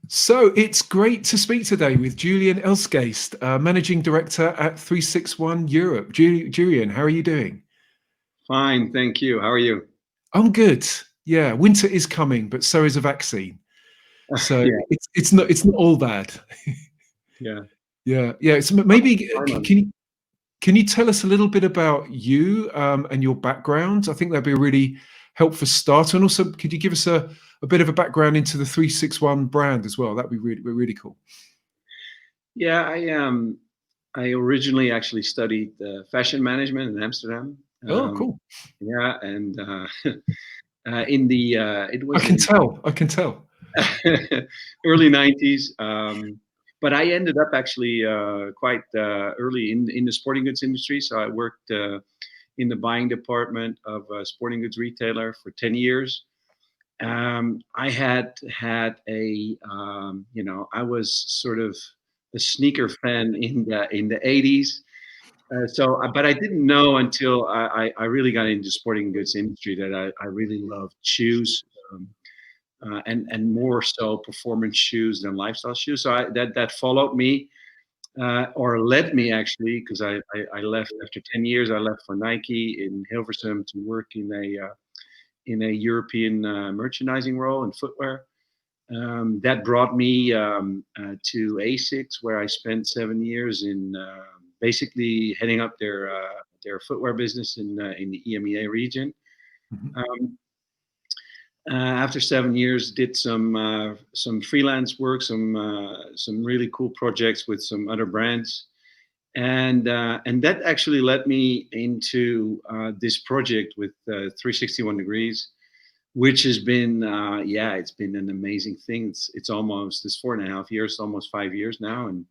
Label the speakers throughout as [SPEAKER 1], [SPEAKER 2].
[SPEAKER 1] So it's great to speak today with Jurian Elstgeest, Managing Director at 361 Europe. Jurian, how are you doing?
[SPEAKER 2] Fine, thank you. How are you?
[SPEAKER 1] I'm good. Yeah, winter is coming, but so is a vaccine. So
[SPEAKER 2] Yeah,
[SPEAKER 1] it's not all bad.
[SPEAKER 2] yeah.
[SPEAKER 1] Yeah, yeah. So
[SPEAKER 2] Well,
[SPEAKER 1] maybe
[SPEAKER 2] Simon.
[SPEAKER 1] can you tell us a little bit about you and your background? I think that'd be a really helpful start. And also, could you give us a bit of a background into the 361 brand as well? That'd be really cool.
[SPEAKER 2] Yeah, I originally actually studied fashion management in Amsterdam.
[SPEAKER 1] Oh,
[SPEAKER 2] Um,
[SPEAKER 1] cool.
[SPEAKER 2] yeah, and in the it
[SPEAKER 1] I
[SPEAKER 2] was
[SPEAKER 1] can
[SPEAKER 2] in
[SPEAKER 1] tell. I can tell.
[SPEAKER 2] early '90s. But I ended up actually quite early in the sporting goods industry. So I worked in the buying department of a sporting goods retailer for 10 years. I had I was sort of a sneaker fan in the 80s. But I didn't know until I really got into sporting goods industry that I really loved shoes, um, and more so performance shoes than lifestyle shoes. So that followed me, or led me actually, because I left after 10 years. I left for Nike in Hilversum to work in a European merchandising role in footwear. That brought me to ASICS, where I spent 7 years in basically heading up their footwear business in the EMEA region.
[SPEAKER 1] Mhm.
[SPEAKER 2] Um, After 7 years, did some freelance work, some really cool projects with some other brands, and that actually led me into this project with 361 Degrees, which has been it's been an amazing thing. It's almost it's 4.5 years, almost 5 years now, and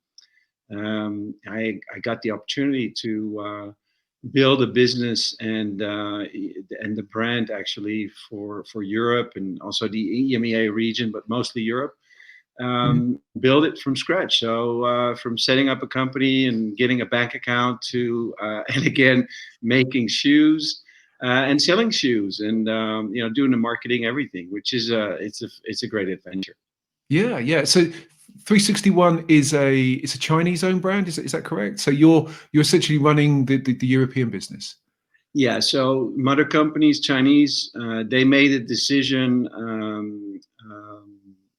[SPEAKER 2] I got the opportunity to build a business and the brand actually for Europe and also the EMEA region, but mostly Europe.
[SPEAKER 1] Mhm.
[SPEAKER 2] Build it from scratch. So from setting up a company and getting a bank account to and again making shoes and selling shoes and doing the marketing, everything, which is it's a great adventure.
[SPEAKER 1] Yeah, yeah. So 361 is a Chinese owned brand. Is that correct? So you're essentially running the European business.
[SPEAKER 2] Yeah. So mother companies, Chinese, they made a decision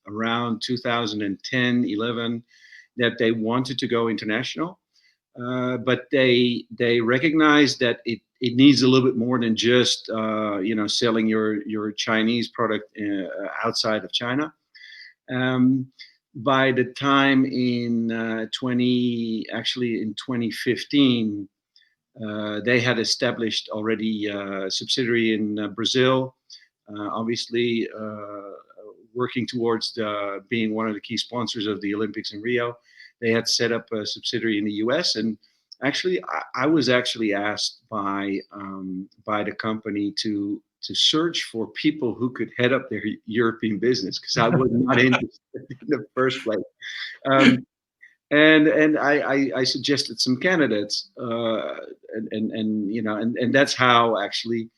[SPEAKER 2] around 2010, 11 that they wanted to go international. But they recognize that it needs a little bit more than just selling your Chinese product outside of China. Um, by the time in 2015, they had established already a subsidiary in Brazil, obviously working towards being one of the key sponsors of the Olympics in Rio. They had set up a subsidiary in the U.S. and actually, I was actually asked by the company to search for people who could head up their European business because I was not interested in the first place. Um, and I suggested some candidates, and that's how actually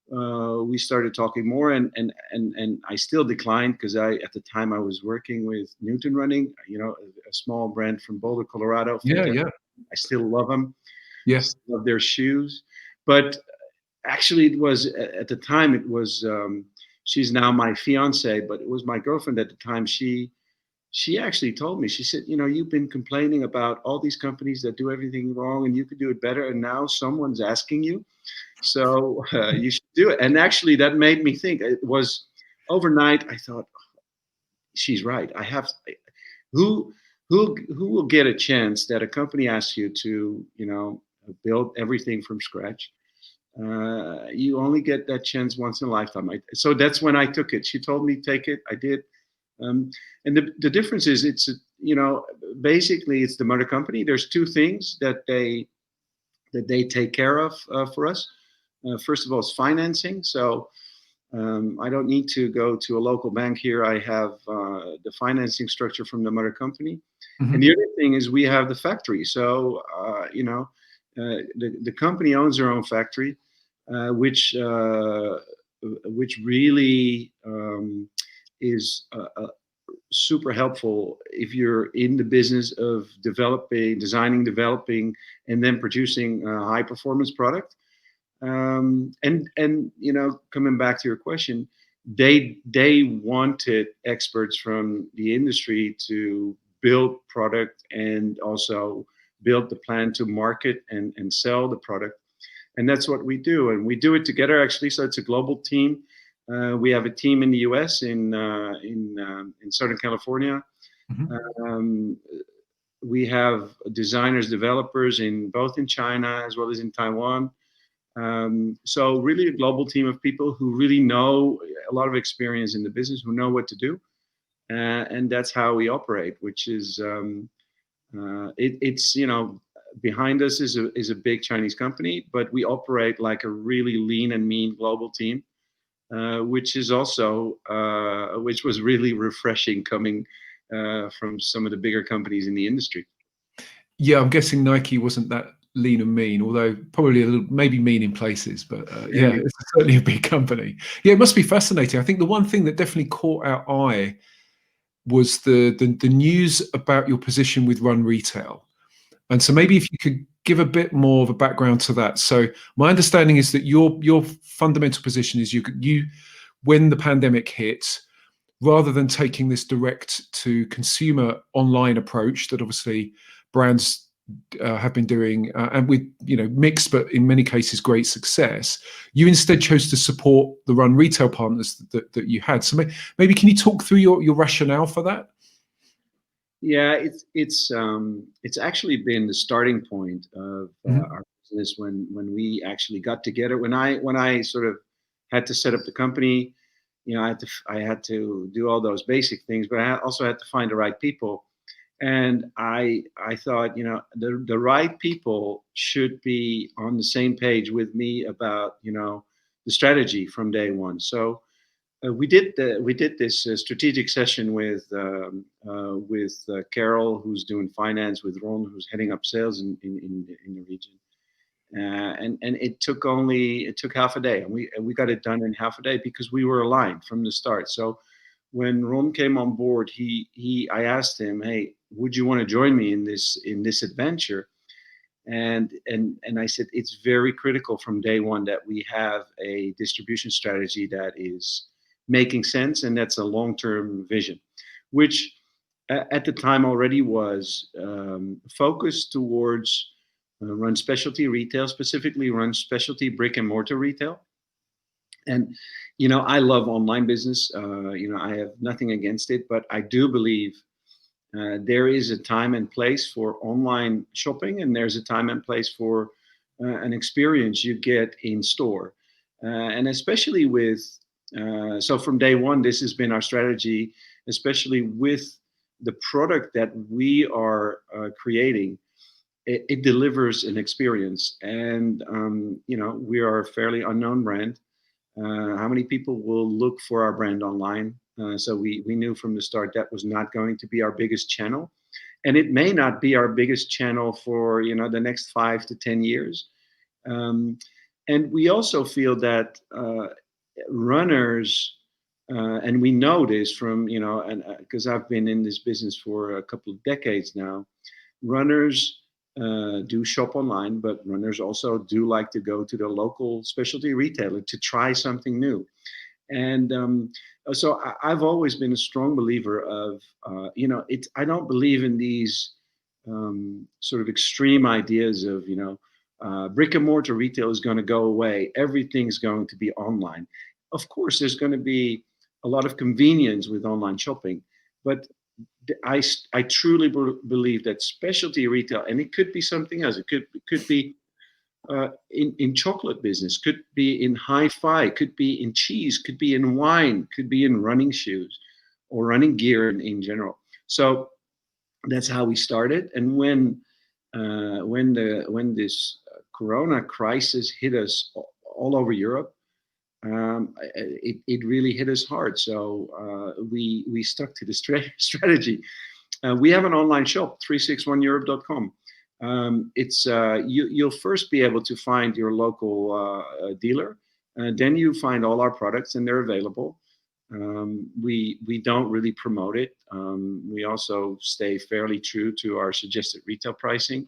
[SPEAKER 2] we started talking more, and I still declined because I at the time I was working with Newton Running, a small brand from Boulder, Colorado,
[SPEAKER 1] Yeah,
[SPEAKER 2] fantastic.
[SPEAKER 1] yeah,
[SPEAKER 2] I still love them,
[SPEAKER 1] yeah.
[SPEAKER 2] still love their shoes, but actually it was at the time it was she's now my fiance, but it was my girlfriend at the time. She actually told me, she said, you've been complaining about all these companies that do everything wrong and you could do it better. And now someone's asking you. So you should do it. And actually, that made me think. It was overnight. I thought, she's right. Who, who will get a chance that a company asks you to, build everything from scratch? You only get that chance once in a lifetime. So that's when I took it. She told me, take it. I did. Um, and the difference is basically it's the mother company. There's two things that they take care of for us. First of all, is financing. So I don't need to go to a local bank here. I have the financing structure from the mother company. And the
[SPEAKER 1] Mhm.
[SPEAKER 2] other thing is we have the factory. So the company owns their own factory, which really is super helpful if you're in the business of developing, and then producing a high performance product. And coming back to your question, they wanted experts from the industry to build product and also build the plan to market and sell the product. And that's what we do, and we do it together actually. So it's a global team. We have a team in the U.S. in Southern California.
[SPEAKER 1] Mhm.
[SPEAKER 2] Um, we have designers, developers in both in China as well as in Taiwan. So really a global team of people who really know a lot of experience in the business, who know what to do, and that's how we operate. Which is it's behind us is a big Chinese company, but we operate like a really lean and mean global team, which is also which was really refreshing coming from some of the bigger companies in the industry.
[SPEAKER 1] Yeah, I'm guessing Nike wasn't that lean and mean, although probably a little, maybe mean in places. But yeah,
[SPEAKER 2] Yeah,
[SPEAKER 1] it's certainly a big company. Yeah, it must be fascinating. I think the one thing that definitely caught our eye was the news about your position with Run Retail. And so maybe if you could give a bit more of a background to that. So my understanding is that your fundamental position is you when the pandemic hit, rather than taking this direct to consumer online approach that obviously brands have been doing, and with mixed, but in many cases great success, you instead chose to support the Run Retail partners that you had. So maybe can you talk through your rationale for that?
[SPEAKER 2] yeah, it's actually been the starting point of
[SPEAKER 1] Mhm.
[SPEAKER 2] our business when we actually got together. When I sort of had to set up the company, I had to do all those basic things, but also had to find the right people. And I thought, the right people should be on the same page with me about the strategy from day one. So we did this strategic session with Carol, who's doing finance, with Ron, who's heading up sales in the region. And it took half a day, and we got it done in half a day because we were aligned from the start. So when Ron came on board, I asked him, "Hey, would you want to join me in this adventure?" And I said it's very critical from day one that we have a distribution strategy that is making sense, and that's a long-term vision, which at the time already was focused towards run specialty retail, specifically run specialty brick and mortar retail. And I love online business. I have nothing against it, but I do believe there is a time and place for online shopping, and there's a time and place for an experience you get in store. And especially so from day one, this has been our strategy, especially with the product that we are creating. It delivers an experience, and we are a fairly unknown brand. How many people will look for our brand online? So we knew from the start that was not going to be our biggest channel, and it may not be our biggest channel for the next 5 to 10 years. Um, and we also feel that runners, and we know this from and because I've been in this business for a couple of decades now, runners do shop online, but runners also do like to go to the local specialty retailer to try something new. And so I've always been a strong believer of, I don't believe in these sort of extreme ideas of, brick and mortar retail is going to go away. Everything's going to be online. Of course, there's going to be a lot of convenience with online shopping, but I truly believe that specialty retail, and it could be something else. It could be in chocolate business, could be in hi-fi, could be in cheese, could be in wine, could be in running shoes or running gear in general. So that's how we started. And when this Corona crisis hit us all over Europe, it really hit us hard. So we stuck to the strategy. We have an online shop, 361europe.com. You'll first be able to find your local dealer. Then you find all our products, and they're available. We don't really promote it. We also stay fairly true to our suggested retail pricing.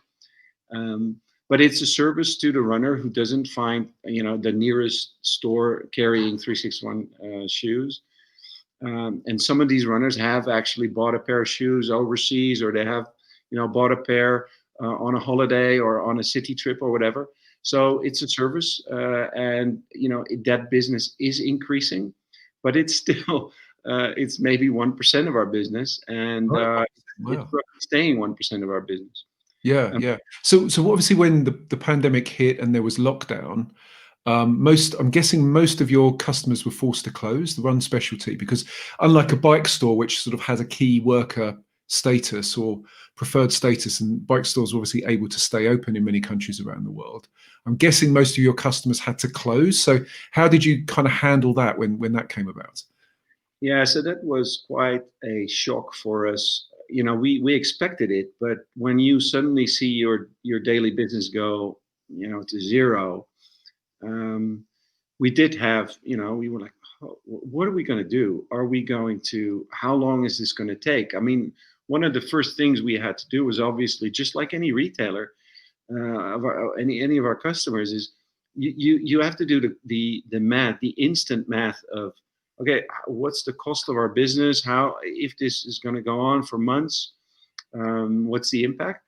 [SPEAKER 2] Um, but it's a service to the runner who doesn't find, the nearest store carrying 361 shoes. And some of these runners have actually bought a pair of shoes overseas, or they have, bought a pair on a holiday or on a city trip or whatever. So it's a service, and that business is increasing, but it's still it's maybe 1% of our business, and
[SPEAKER 1] Right.
[SPEAKER 2] it's
[SPEAKER 1] Wow.
[SPEAKER 2] roughly staying 1% of our business.
[SPEAKER 1] Yeah,
[SPEAKER 2] Um,
[SPEAKER 1] yeah. So obviously when the pandemic hit and there was lockdown, I'm guessing most of your customers were forced to close the run specialty, because unlike a bike store, which sort of has a key worker status or preferred status, and bike stores were obviously able to stay open in many countries around the world, I'm guessing most of your customers had to close. So how did you kind of handle that when that came about?
[SPEAKER 2] Yeah, so that was quite a shock for us. We expected it, but when you suddenly see your daily business go, to zero, um, we did have, we were like, "Oh, what are we going to do? Are we going to? How long is this going to take?" I mean, one of the first things we had to do was, obviously, just like any retailer, any of our customers, is you have to do the math, the instant math of, okay, what's the cost of our business? How, if this is going to go on for months, what's the impact?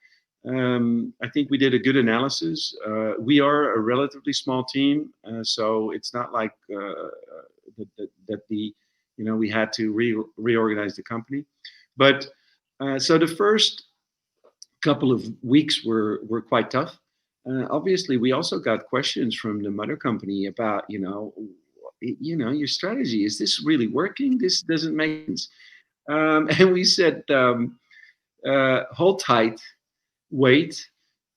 [SPEAKER 2] I think we did a good analysis. We are a relatively small team, so it's not like that we had to reorganize the company. But so the first couple of weeks were quite tough. Obviously, we also got questions from the mother company about, your strategy. Is this really working? This doesn't make sense. And we said, hold tight, wait,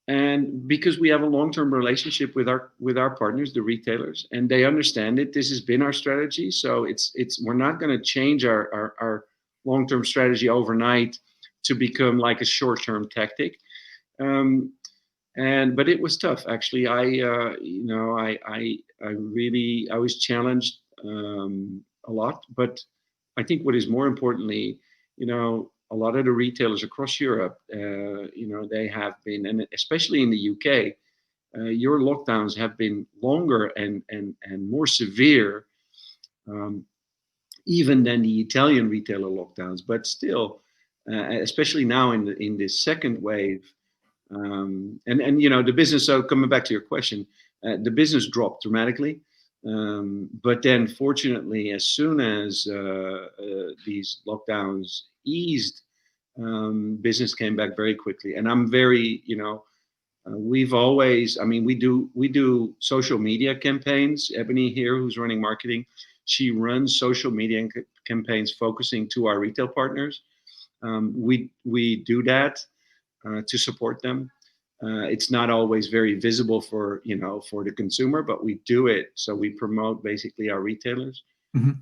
[SPEAKER 2] and because we have a long-term relationship with our partners, the retailers, and they understand it. This has been our strategy, so it's we're not going to change our long-term strategy overnight to become like a short-term tactic. Um, and but it was tough, actually. I was challenged a lot, but I think what is more importantly, a lot of the retailers across Europe, they have been, and especially in the UK, your lockdowns have been longer and more severe, um, even than the Italian retailer lockdowns. But still, especially now in this second wave, and the business. So coming back to your question, the business dropped dramatically. But then, fortunately, as soon as these lockdowns eased, business came back very quickly. And I'm very, we've always, I mean, we do social media campaigns. Ebony here, who's running marketing, she runs social media campaigns focusing to our retail partners. We do that to support them. It's not always very visible for the consumer, but we do it. So we promote basically our retailers,
[SPEAKER 1] Mhm.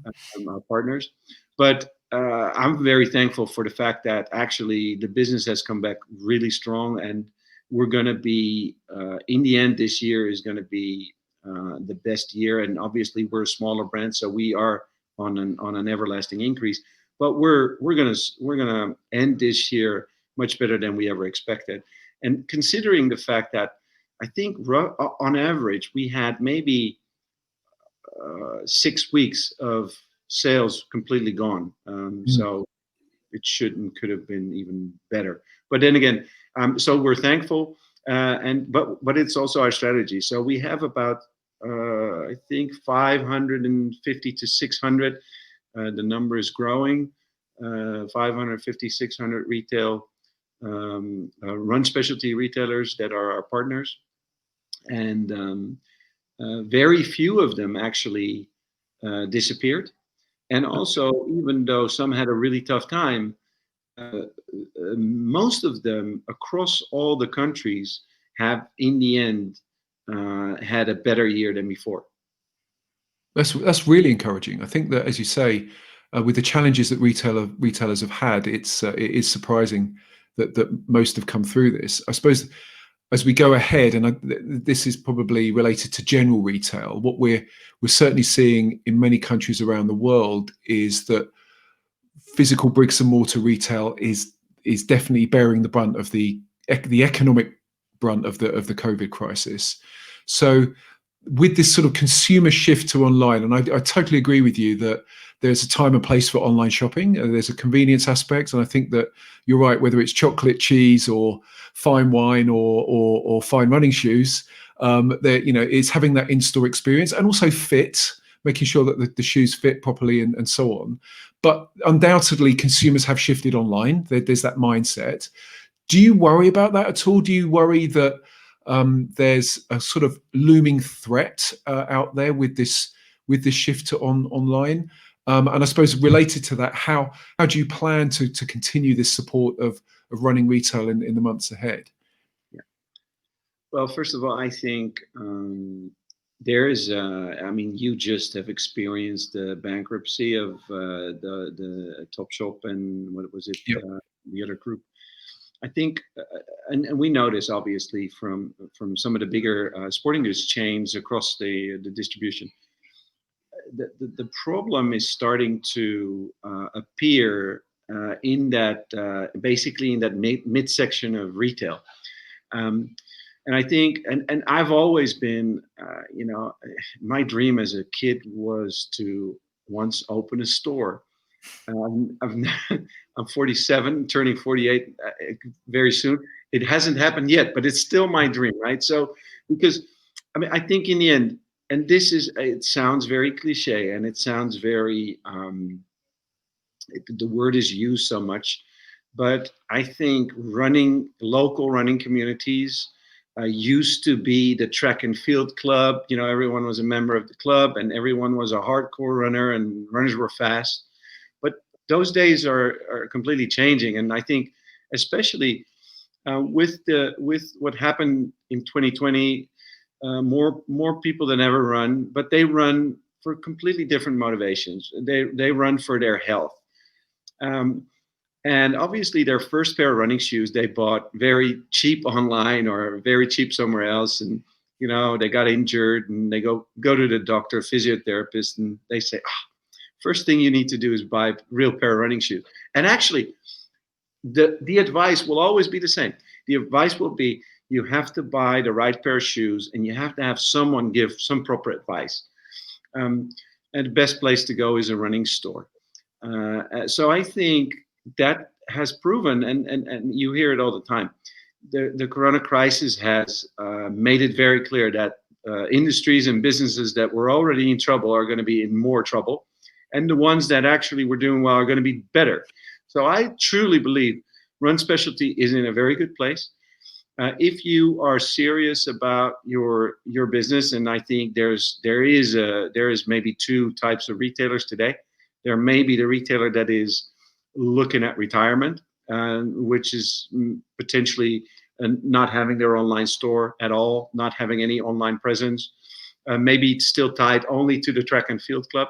[SPEAKER 2] our partners. But I'm very thankful for the fact that actually the business has come back really strong, and we're going to be in the end, this year is going to be the best year. And obviously we're a smaller brand, so we are on an everlasting increase. But we're gonna end this year much better than we ever expected. And considering the fact that I think on average we had maybe 6 weeks of sales completely gone.
[SPEAKER 1] Mm.
[SPEAKER 2] So it could have been even better. But then again, so we're thankful, but it's also our strategy. So we have about I think 550 to 600. The number is growing. 550, 600 retail run specialty retailers that are our partners, and very few of them actually disappeared. And also, even though some had a really tough time, most of them across all the countries have, in the end, had a better year than before.
[SPEAKER 1] That's really encouraging. I think that, as you say, with the challenges that retailers have had, it is surprising that most have come through this. I suppose as we go ahead, and this is probably related to general retail, what we're certainly seeing in many countries around the world is that physical bricks and mortar retail is definitely bearing the brunt of the economic brunt of the COVID crisis. So with this sort of consumer shift to online, and I totally agree with you that there's a time and place for online shopping. There's a convenience aspect, and I think that you're right. Whether it's chocolate, cheese, or fine wine, or fine running shoes, that it's having that in-store experience, and also fit, making sure that the shoes fit properly, and so on. But undoubtedly, consumers have shifted online. There's that mindset. Do you worry about that at all? Do you worry that there's a sort of looming threat out there with this shift to online? And I suppose related to that, how do you plan to continue this support of running retail in the months ahead?
[SPEAKER 2] Yeah. Well, first of all, I think there is. I mean, you just have experienced the bankruptcy of the Topshop and what was it?
[SPEAKER 1] Yep.
[SPEAKER 2] The other group. I think, and we know this obviously from some of the bigger sporting goods chains across the distribution. The problem is starting to appear in that basically in that midsection of retail. And I think, and I've always been, my dream as a kid was to once open a store. I'm 47, turning 48 very soon. It hasn't happened yet, but it's still my dream, right? So, because I mean, I think in the end, and it sounds very cliche, and it sounds very, the word is used so much, but I think local running communities used to be the track and field club. Everyone was a member of the club, and everyone was a hardcore runner, and runners were fast. But those days are completely changing, and I think, especially with what happened in 2020, more people than ever run, but they run for completely different motivations. They run for their health. And obviously, their first pair of running shoes they bought very cheap online or very cheap somewhere else, and they got injured, and they go to the doctor, physiotherapist, and they say, first thing you need to do is buy a real pair of running shoes. And actually, the advice will always be the same. The advice will be you have to buy the right pair of shoes, and you have to have someone give some proper advice. And the best place to go is a running store. So I think that has proven, and you hear it all the time, the corona crisis has made it very clear that industries and businesses that were already in trouble are going to be in more trouble, and the ones that actually were doing well are going to be better. So I truly believe Run Specialty is in a very good place. If you are serious about your business, and I think there is maybe two types of retailers today. There may be the retailer that is looking at retirement, which is potentially not having their online store at all, not having any online presence, maybe still tied only to the track and field club.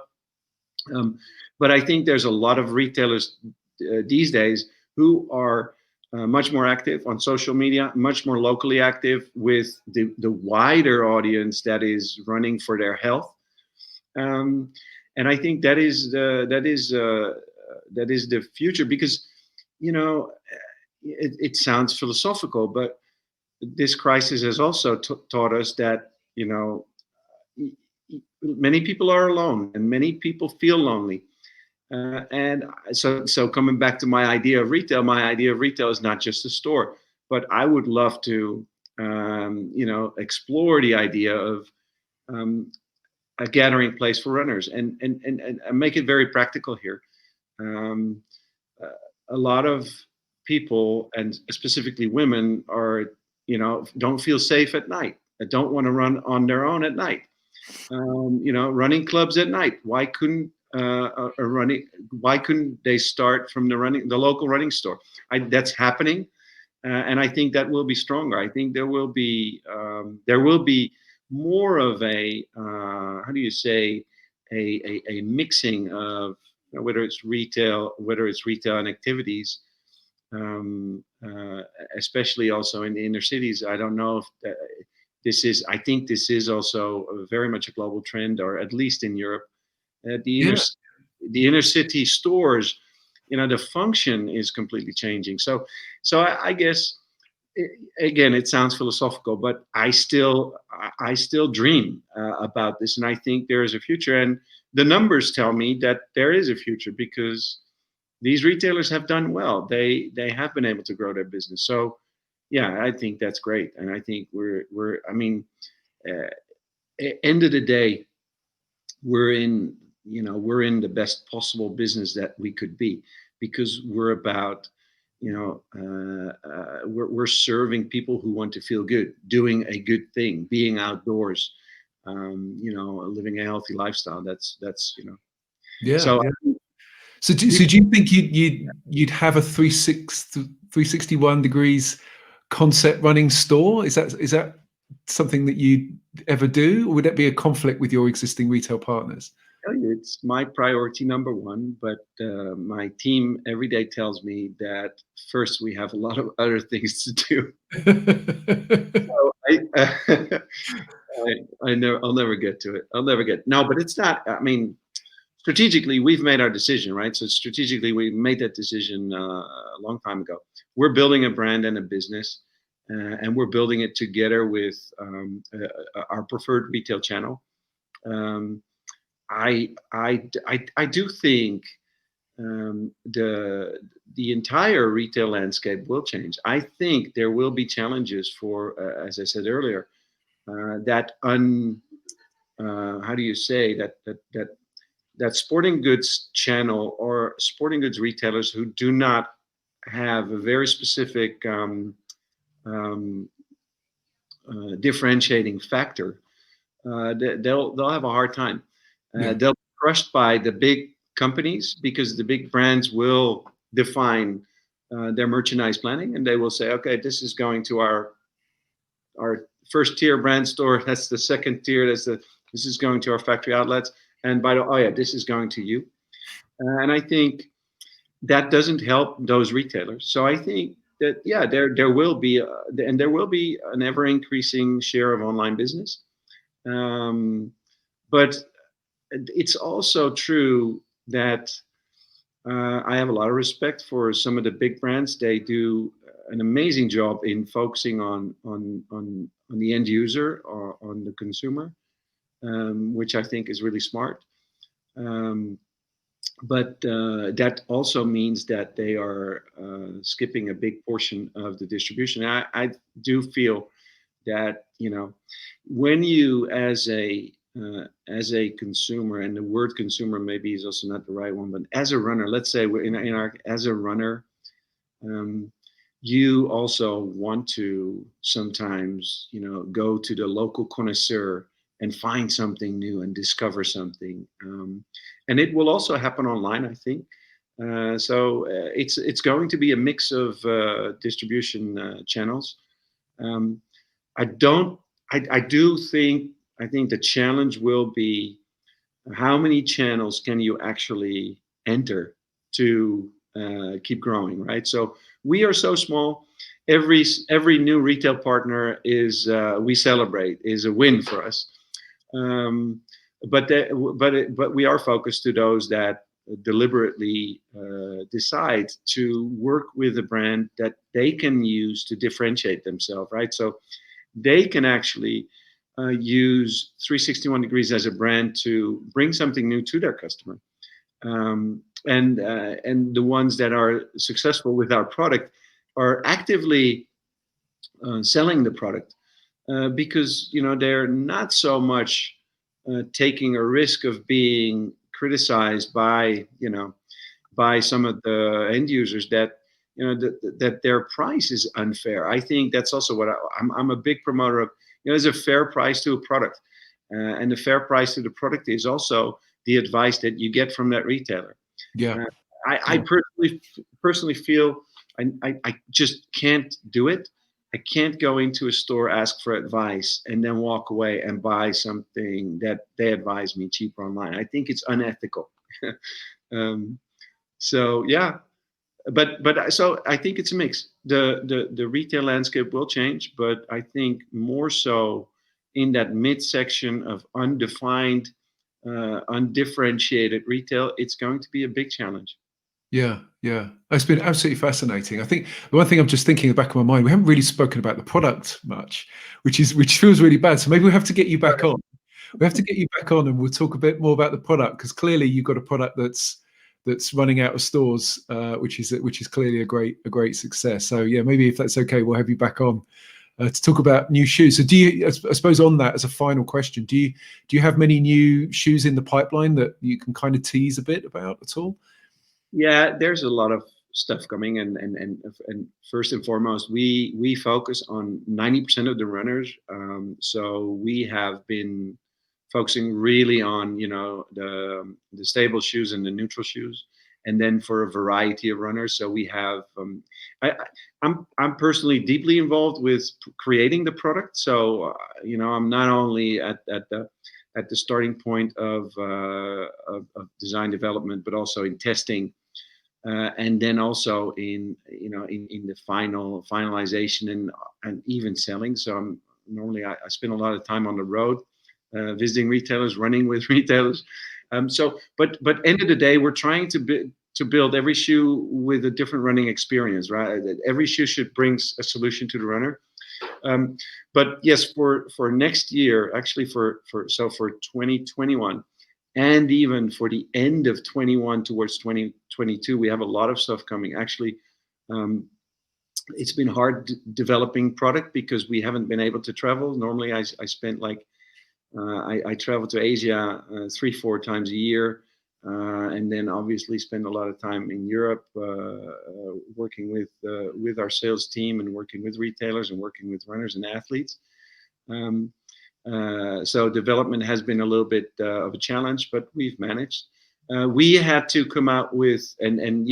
[SPEAKER 2] But I think there's a lot of retailers these days who are much more active on social media, much more locally active with the wider audience that is running for their health. And I think that is the future, because it sounds philosophical, but this crisis has also taught us that many people are alone and many people feel lonely. And so coming back to my idea of retail is not just a store, but I would love to explore the idea of a gathering place for runners, and make it very practical here. A lot of people, and specifically women, don't feel safe at night. Don't want to run on their own at night. Running clubs at night. Why couldn't they start from the local running store? That's happening, and I think that will be stronger. I think there will be more of a how do you say, a mixing of whether it's retail and activities, especially also in the inner cities. I don't know if this is. I think this is also very much a global trend, or at least in Europe.
[SPEAKER 1] Yeah.
[SPEAKER 2] The inner city stores, the function is completely changing. So I guess again, it sounds philosophical, but I still dream about this, and I think there is a future. And the numbers tell me that there is a future because these retailers have done well. They have been able to grow their business. So yeah, I think that's great, and I think we're. I mean, uh, end of the day, we're in we're in the best possible business that we could be because we're about we're serving people who want to feel good, doing a good thing, being outdoors, living a healthy lifestyle. That's
[SPEAKER 1] Yeah.
[SPEAKER 2] so
[SPEAKER 1] Yeah. So do you think you'd have a 361 degrees concept running store? Is that something that you'd ever do? Or would that be a conflict with your existing retail partners?
[SPEAKER 2] tell you, it's my priority number one. But my team every day tells me that first we have a lot of other things to do. So I know I'll never get to it. I'll never get no, but it's not. I mean, strategically, we've made our decision, right? So strategically, we made that decision a long time ago. We're building a brand and a business, and we're building it together with our preferred retail channel. Um, I do think the entire retail landscape will change. I think there will be challenges for, as I said earlier, that how do you say that sporting goods channel or sporting goods retailers who do not have a very specific um, differentiating factor, they'll have a hard time.
[SPEAKER 1] Yeah.
[SPEAKER 2] They'll be crushed by the big companies because the big brands will define their merchandise planning, and they will say, okay, this is going to our first tier brand store. That's the second tier. This is going to our factory outlets. And by the oh yeah, this is going to you. And I think that doesn't help those retailers. So I think that yeah, there will be and there will be an ever increasing share of online business. Um, but it's also true that I have a lot of respect for some of the big brands. They do an amazing job in focusing on the end user or on the consumer, which I think is really smart. Um, but that also means that they are skipping a big portion of the distribution. I do feel that when you as a consumer, and the word consumer maybe is also not the right one, but as a runner, let's say we're in our as a runner, um, you also want to sometimes go to the local connoisseur and find something new and discover something, and it will also happen online, I think. It's going to be a mix of distribution channels. um, I don't. I do think. I think the challenge will be how many channels can you actually enter to keep growing, right? So we are so small. Every new retail partner is we celebrate is a win for us. Um, but we are focused to those that deliberately decide to work with a brand that they can use to differentiate themselves, right? So they can actually use 361 degrees as a brand to bring something new to their customer. And the ones that are successful with our product are actively selling the product because they're not so much taking a risk of being criticized by some of the end users that that their price is unfair. I think that's also what I'm a big promoter of. There's a fair price to a product, and the fair price to the product is also the advice that you get from that retailer.
[SPEAKER 1] Yeah.
[SPEAKER 2] Uh, I
[SPEAKER 1] Yeah.
[SPEAKER 2] personally feel I just can't do it. I can't go into a store, ask for advice, and then walk away and buy something that they advise me cheaper online. I think it's unethical. um, so yeah, So I think it's a mix. The retail landscape will change, but I think more so in that midsection of undefined, undifferentiated retail, it's going to be a big challenge.
[SPEAKER 1] Yeah, yeah. It's been absolutely fascinating. I think the one thing I'm just thinking in the back of my mind, we haven't really spoken about the product much, which feels really bad. So maybe we have to get you back on. We have to get you back on, and we'll talk a bit more about the product, because clearly you've got a product that's running out of stores, which is clearly a great success. So yeah, maybe if that's okay, we'll have you back on to talk about new shoes. So do you, I suppose on that as a final question, do you have many new shoes in the pipeline that you can kind of tease a bit about at all?
[SPEAKER 2] Yeah, there's a lot of stuff coming, and first and foremost, we focus on 90% of the runners. So we have been focusing really on, the stable shoes and the neutral shoes, and then for a variety of runners. So we have I'm personally deeply involved with creating the product. So I'm not only at the starting point of design development, but also in testing, and then also in the finalization and even selling. So normally I spend a lot of time on the road, visiting retailers, running with retailers. But end of the day, we're trying to build every shoe with a different running experience, right? Every shoe should bring a solution to the runner. But yes, for next year, actually for 2021, and even for the end of 21 towards 2022, we have a lot of stuff coming. Actually, it's been hard developing product because we haven't been able to travel. Normally, I spent I travel to Asia 3-4 times a year, and then obviously spend a lot of time in Europe, working with our sales team and working with retailers and working with runners and athletes. So development has been a little bit of a challenge, but we've managed. We had to come out with, and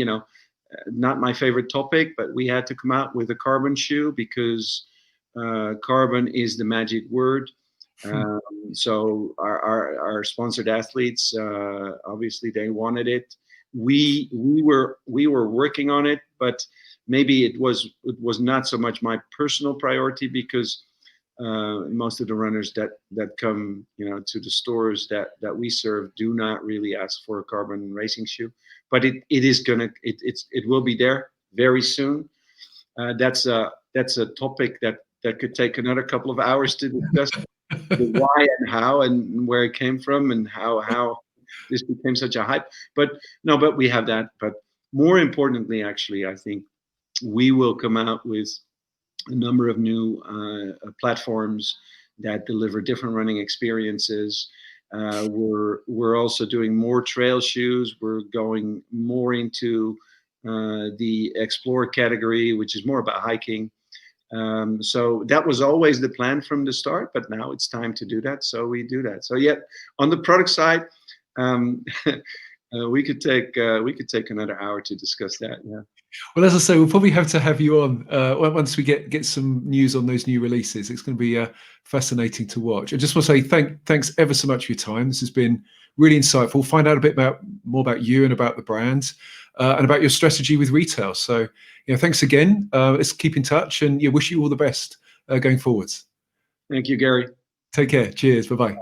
[SPEAKER 2] not my favorite topic, but we had to come out with a carbon shoe because carbon is the magic word. So our sponsored athletes, obviously they wanted it. We were working on it, but maybe it was not so much my personal priority, because most of the runners that come to the stores that we serve do not really ask for a carbon racing shoe, but it will be there very soon. That's a topic that could take another couple of hours to discuss, the why and how and where it came from and how this became such a hype. But no, but we have that. But more importantly, actually, I think we will come out with a number of new platforms that deliver different running experiences. We're also doing more trail shoes. We're going more into the Explorer category, which is more about hiking. So that was always the plan from the start, but now it's time to do that. So we do that. So yeah, on the product side, we could take another hour to discuss that. Yeah.
[SPEAKER 1] Well, as I say, we'll probably have to have you on once we get some news on those new releases. It's going to be fascinating to watch. I just want to say thanks ever so much for your time. This has been really insightful. Find out a bit more about you and about the brand, and about your strategy with retail. So, thanks again. Let's keep in touch, and wish you all the best going forwards.
[SPEAKER 2] Thank you, Gary.
[SPEAKER 1] Take care. Cheers. Bye-bye.